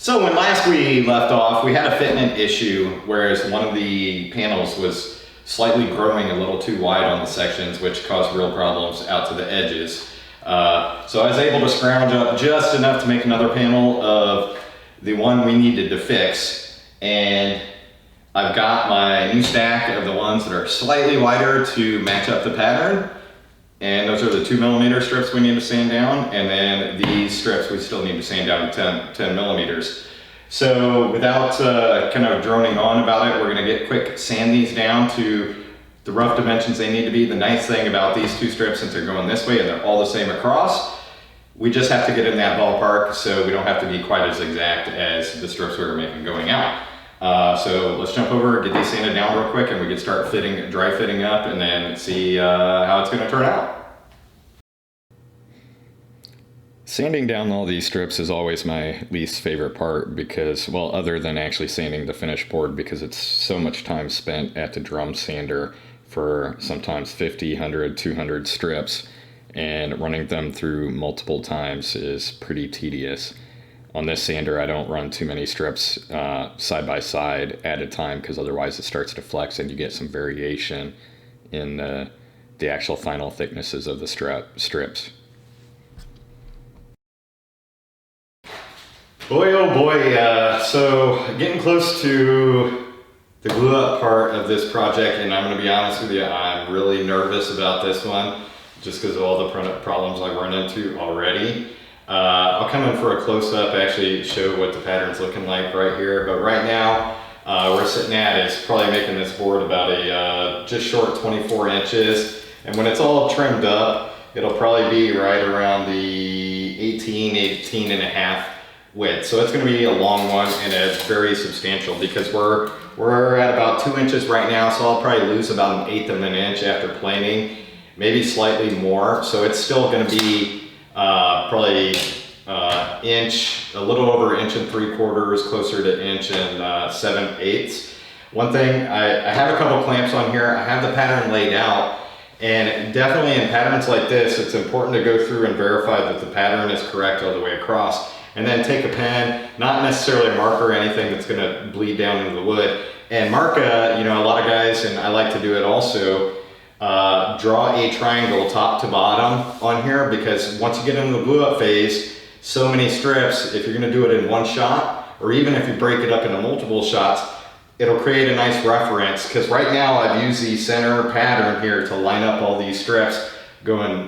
So when last we left off, we had a fitment issue, whereas one of the panels was slightly growing a little too wide on the sections, which caused real problems out to the edges. So I was able to scrounge up just enough to make another panel of the one we needed to fix. And I've got my new stack of the ones that are slightly wider to match up the pattern. And those are the 2mm strips we need to sand down. And then these strips we still need to sand down to 10 millimeters. So without kind of droning on about it, we're gonna get quick sand these down to the rough dimensions they need to be. The nice thing about these two strips, since they're going this way and they're all the same across, we just have to get in that ballpark so we don't have to be quite as exact as the strips we were making going out. So let's jump over, get these sanded down real quick, and we can start dry fitting up and then see how it's going to turn out. Sanding down all these strips is always my least favorite part because, well, other than actually sanding the finished board, because it's so much time spent at the drum sander for sometimes 50, 100, 200 strips, and running them through multiple times is pretty tedious. On this sander, I don't run too many strips side by side at a time because otherwise it starts to flex and you get some variation in the actual final thicknesses of the strips. Boy, oh boy, so getting close to the glue up part of this project, and I'm going to be honest with you, I'm really nervous about this one just because of all the problems I've run into already. I'll come in for a close-up, actually show what the pattern's looking like right here, but right now we're sitting at is probably making this board about a just short 24 inches, and when it's all trimmed up, it'll probably be right around the 18 and a half width. So it's going to be a long one, and it's very substantial because we're at about 2 inches right now, so I'll probably lose about 1/8 of an inch after planing, maybe slightly more, so it's still going to be probably inch, a little over 1 3/4 inches, closer to 1 7/8. One thing, I have a couple clamps on here. I have the pattern laid out, and definitely in patterns like this, it's important to go through and verify that the pattern is correct all the way across. And then take a pen, not necessarily a marker or anything that's gonna bleed down into the wood, and mark a lot of guys, and I like to do it also, draw a triangle top to bottom on here, because once you get into the glue up phase, so many strips, if you're gonna do it in one shot, or even if you break it up into multiple shots, it'll create a nice reference, because right now I've used the center pattern here to line up all these strips going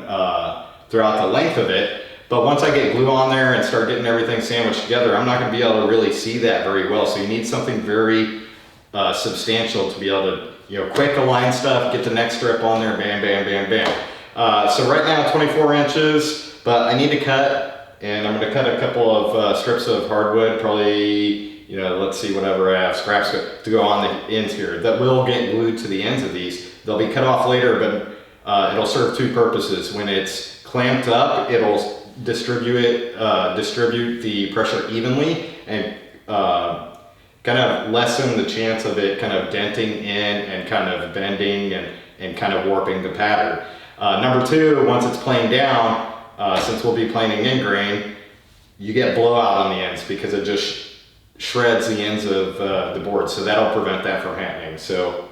throughout the length of it. But once I get glue on there and start getting everything sandwiched together, I'm not gonna be able to really see that very well. So you need something very substantial to be able to, quick align stuff, get the next strip on there, bam, bam, bam, bam. So right now 24 inches, but I need to cut, and I'm gonna cut a couple of strips of hardwood, probably, let's see, whatever I have, scraps to go on the ends here. That will get glued to the ends of these. They'll be cut off later, but it'll serve two purposes. When it's clamped up, it'll distribute the pressure evenly and kind of lessen the chance of it kind of denting in and kind of bending and kind of warping the pattern. Number two, once it's planed down, since we'll be planing in grain, you get blowout on the ends because it just shreds the ends of the board, so that'll prevent that from happening. So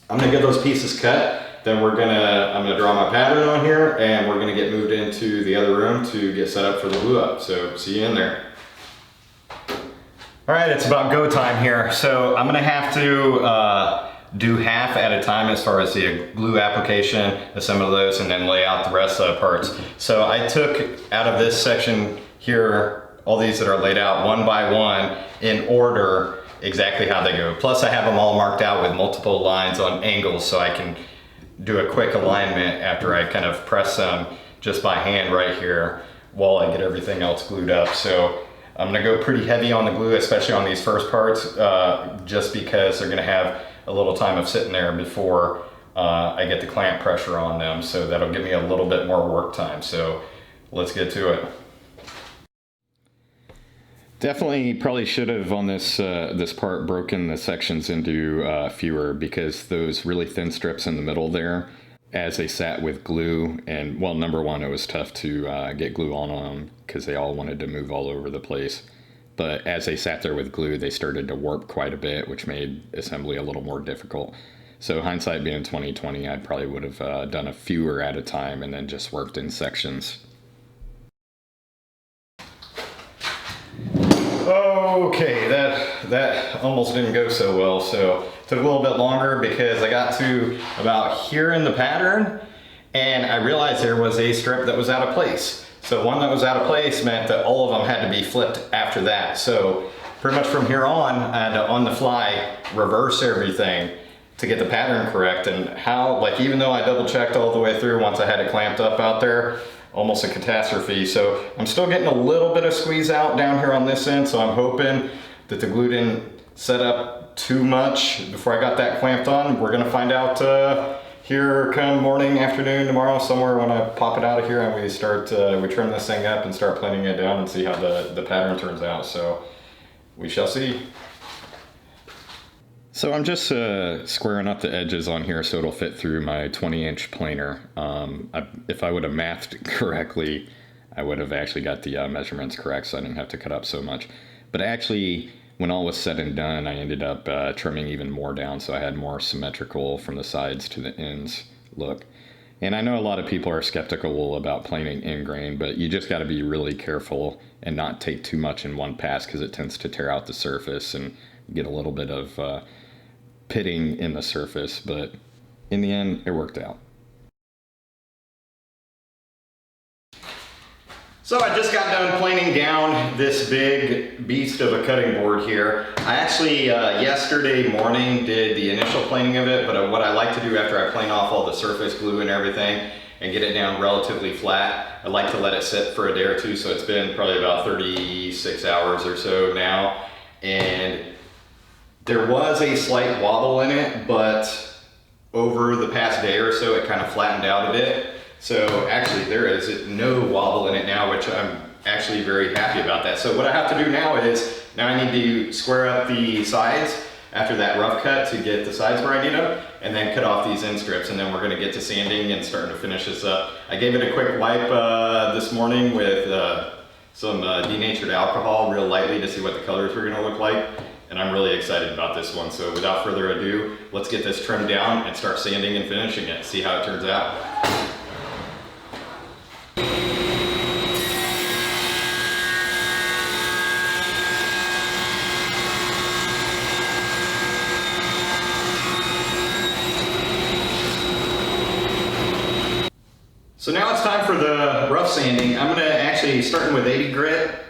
I'm gonna get those pieces cut. Then I'm gonna draw my pattern on here, and we're gonna get moved into the other room to get set up for the glue up. So see you in there. All right, it's about go time here. So I'm gonna have to do half at a time as far as the glue application, assemble those, and then lay out the rest of the parts. So I took out of this section here, all these that are laid out one by one in order exactly how they go. Plus I have them all marked out with multiple lines on angles so I can do a quick alignment after I kind of press them just by hand right here while I get everything else glued up. So I'm gonna go pretty heavy on the glue, especially on these first parts, just because they're gonna have a little time of sitting there before I get the clamp pressure on them. So that'll give me a little bit more work time. So let's get to it. Definitely probably should have on this this part broken the sections into fewer, because those really thin strips in the middle there, as they sat with glue, and well, number one, it was tough to get glue on them because they all wanted to move all over the place. but as they sat there with glue, they started to warp quite a bit, which made assembly a little more difficult. So hindsight being 2020, I probably would have done a fewer at a time and then just worked in sections. Okay, that almost didn't go so well, so it took a little bit longer because I got to about here in the pattern and I realized there was a strip that was out of place. So one that was out of place meant that all of them had to be flipped after that. So pretty much from here on, I had to on the fly reverse everything to get the pattern correct. And how, like, even though I double checked all the way through once I had it clamped up out there, almost a catastrophe. So I'm still getting a little bit of squeeze out down here on this end, so I'm hoping that the glue didn't set up too much before I got that clamped on. We're gonna find out here come morning, afternoon, tomorrow, somewhere when I pop it out of here and we start, we trim this thing up and start planing it down and see how the pattern turns out. So we shall see. So I'm just squaring up the edges on here so it'll fit through my 20-inch planer. If I would have mathed correctly, I would have actually got the measurements correct so I didn't have to cut up so much. But actually, when all was said and done, I ended up trimming even more down so I had more symmetrical from the sides to the ends look. And I know a lot of people are skeptical about planing in grain, but you just got to be really careful and not take too much in one pass because it tends to tear out the surface and get a little bit of pitting in the surface, but in the end, it worked out. So I just got done planing down this big beast of a cutting board here. I actually, yesterday morning did the initial planing of it, but what I like to do after I plane off all the surface glue and everything and get it down relatively flat, I like to let it sit for a day or two, so it's been probably about 36 hours or so now, and there was a slight wobble in it, but over the past day or so, it kind of flattened out a bit. So actually there is no wobble in it now, which I'm actually very happy about that. So what I have to do now is, now I need to square up the sides after that rough cut to get the sides where I need them, and then cut off these end strips, and then we're gonna get to sanding and starting to finish this up. I gave it a quick wipe this morning with some denatured alcohol real lightly to see what the colors were gonna look like. And I'm really excited about this one. So without further ado, let's get this trimmed down and start sanding and finishing it, see how it turns out. So now it's time for the rough sanding. I'm gonna actually, starting with 80 grit,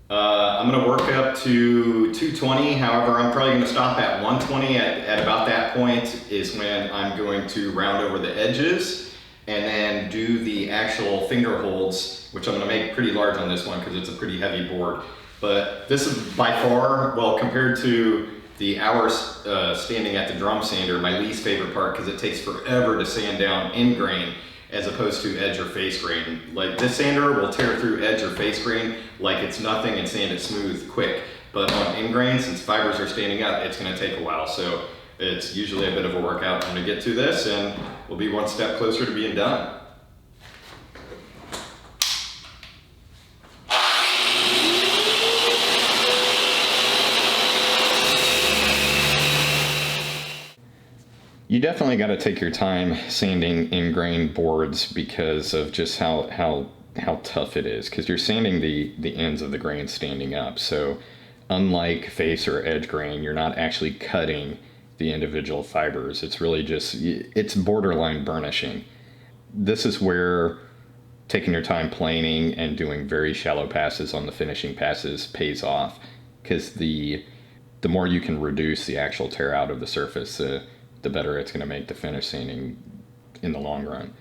I'm gonna work up to 220. However, I'm probably gonna stop at 120. At about that point is when I'm going to round over the edges and then do the actual finger holds, which I'm gonna make pretty large on this one because it's a pretty heavy board. But this is by far, well, compared to the hours standing at the drum sander, my least favorite part because it takes forever to sand down in grain as opposed to edge or face grain. Like this sander will tear through edge or face grain like it's nothing and sand it smooth quick. But on in grain, since fibers are standing up, it's gonna take a while. So it's usually a bit of a workout. I'm gonna get to this and we'll be one step closer to being done. You definitely got to take your time sanding in-grain boards because of just how tough it is, because you're sanding the ends of the grain standing up. So unlike face or edge grain, you're not actually cutting the individual fibers. It's really just, it's borderline burnishing. This is where taking your time planing and doing very shallow passes on the finishing passes pays off, because the more you can reduce the actual tear out of the surface, the better it's going to make the finish sanding in the long run.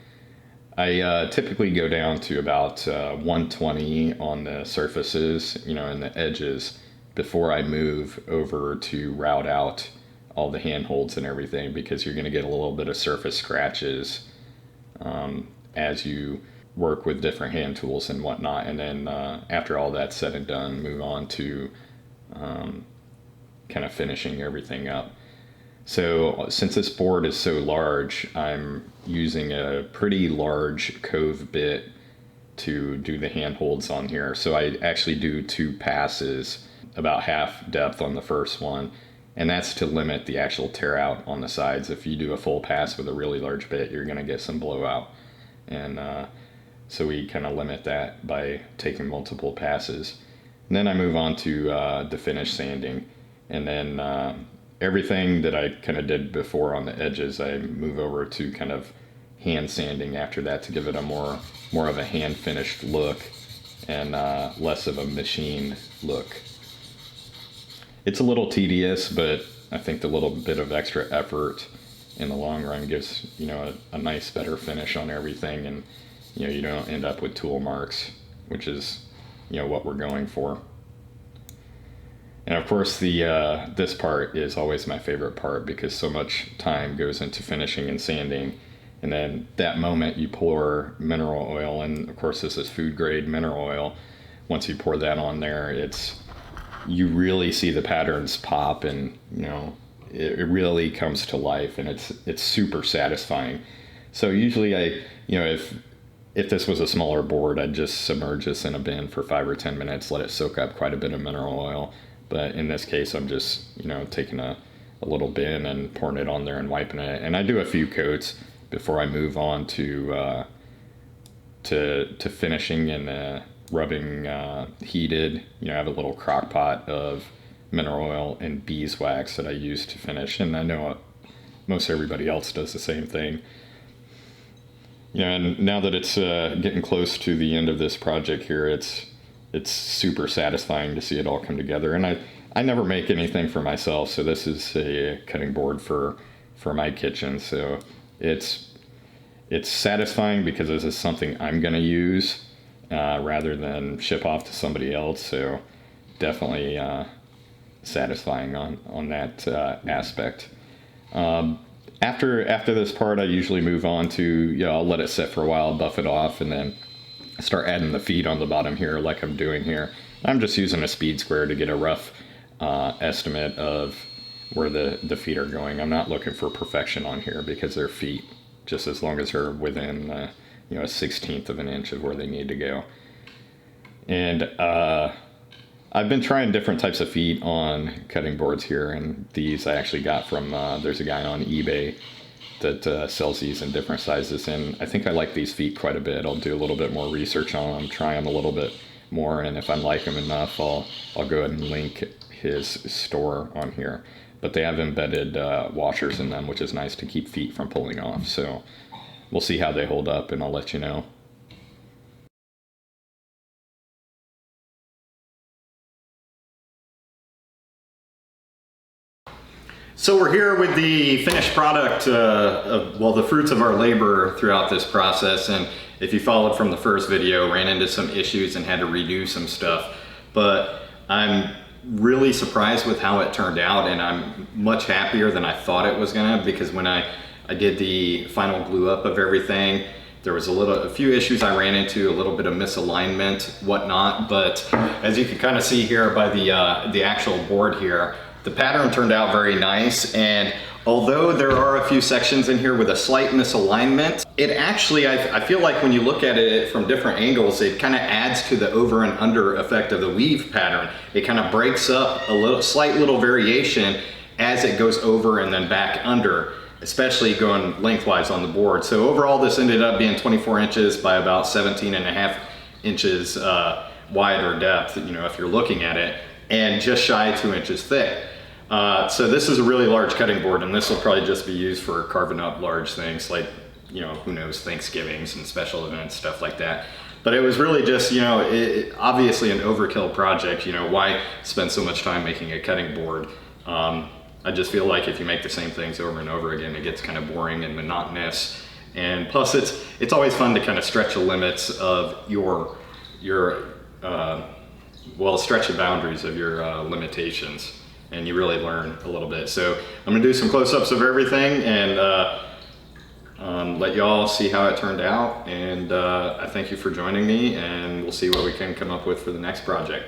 I typically go down to about 120 on the surfaces, and the edges before I move over to route out all the handholds and everything, because you're going to get a little bit of surface scratches as you work with different hand tools and whatnot. And then after all that's said and done, move on to kind of finishing everything up. So since this board is so large, I'm using a pretty large cove bit to do the handholds on here. So I actually do 2 passes about half depth on the first one, and that's to limit the actual tear out on the sides. If you do a full pass with a really large bit, you're going to get some blowout, and so we kind of limit that by taking multiple passes. And then I move on to the finish sanding, and then everything that I kind of did before on the edges, I move over to kind of hand sanding after that to give it a more of a hand finished look and less of a machine look. It's a little tedious, but I think the little bit of extra effort in the long run gives, you know, a nice better finish on everything, and you know, you don't end up with tool marks, which is, you know, what we're going for. And of course the this part is always my favorite part because so much time goes into finishing and sanding, and then that moment you pour mineral oil, and of course this is food grade mineral oil. Once you pour that on there, you really see the patterns pop, and you know, it really comes to life, and it's super satisfying. So usually if this was a smaller board, I'd just submerge this in a bin for 5 or 10 minutes, let it soak up quite a bit of mineral oil. But in this case, I'm just, you know, taking a little bin and pouring it on there and wiping it. And I do a few coats before I move on to finishing and rubbing heated. You know, I have a little crock pot of mineral oil and beeswax that I use to finish. And I know most everybody else does the same thing. Yeah, and now that it's getting close to the end of this project here, it's super satisfying to see it all come together. And I never make anything for myself, so this is a cutting board for my kitchen. So it's satisfying because this is something I'm going to use rather than ship off to somebody else. So definitely satisfying on that aspect. After this part, I usually move on to, you know, I'll let it sit for a while, buff it off, and then start adding the feet on the bottom here like I'm doing here. I'm just using a speed square to get a rough estimate of where the feet are going. I'm not looking for perfection on here because they're feet, just as long as they're within you know, a 1/16 of an inch of where they need to go. And I've been trying different types of feet on cutting boards here, and these I actually got from, there's a guy on eBay that sells these in different sizes, and I think I like these feet quite a bit. I'll do a little bit more research on them, try them a little bit more, and if I like them enough, I'll go ahead and link his store on here. But they have embedded washers in them, which is nice to keep feet from pulling off. So we'll see how they hold up, and I'll let you know. So we're here with the finished product, the fruits of our labor throughout this process. And if you followed from the first video, ran into some issues and had to redo some stuff. But I'm really surprised with how it turned out, and I'm much happier than I thought it was gonna, because when I did the final glue up of everything, there was a few issues I ran into, a little bit of misalignment, whatnot. But as you can kind of see here by the actual board here, the pattern turned out very nice, and although there are a few sections in here with a slight misalignment, it actually, I feel like when you look at it from different angles, it kind of adds to the over and under effect of the weave pattern. It kind of breaks up a slight little variation as it goes over and then back under, especially going lengthwise on the board. So overall, this ended up being 24 inches by about 17.5 inches wide or depth, you know, if you're looking at it, and just shy of 2 inches thick. So this is a really large cutting board, and this will probably just be used for carving up large things like, you know, who knows, Thanksgivings and special events, stuff like that. But it was really just, you know, obviously an overkill project. You know, why spend so much time making a cutting board? I just feel like if you make the same things over and over again, it gets kind of boring and monotonous. And plus it's always fun to kind of stretch the limits of stretch the boundaries of your limitations, and you really learn a little bit. So I'm gonna do some close-ups of everything and let y'all see how it turned out. And I thank you for joining me, and we'll see what we can come up with for the next project.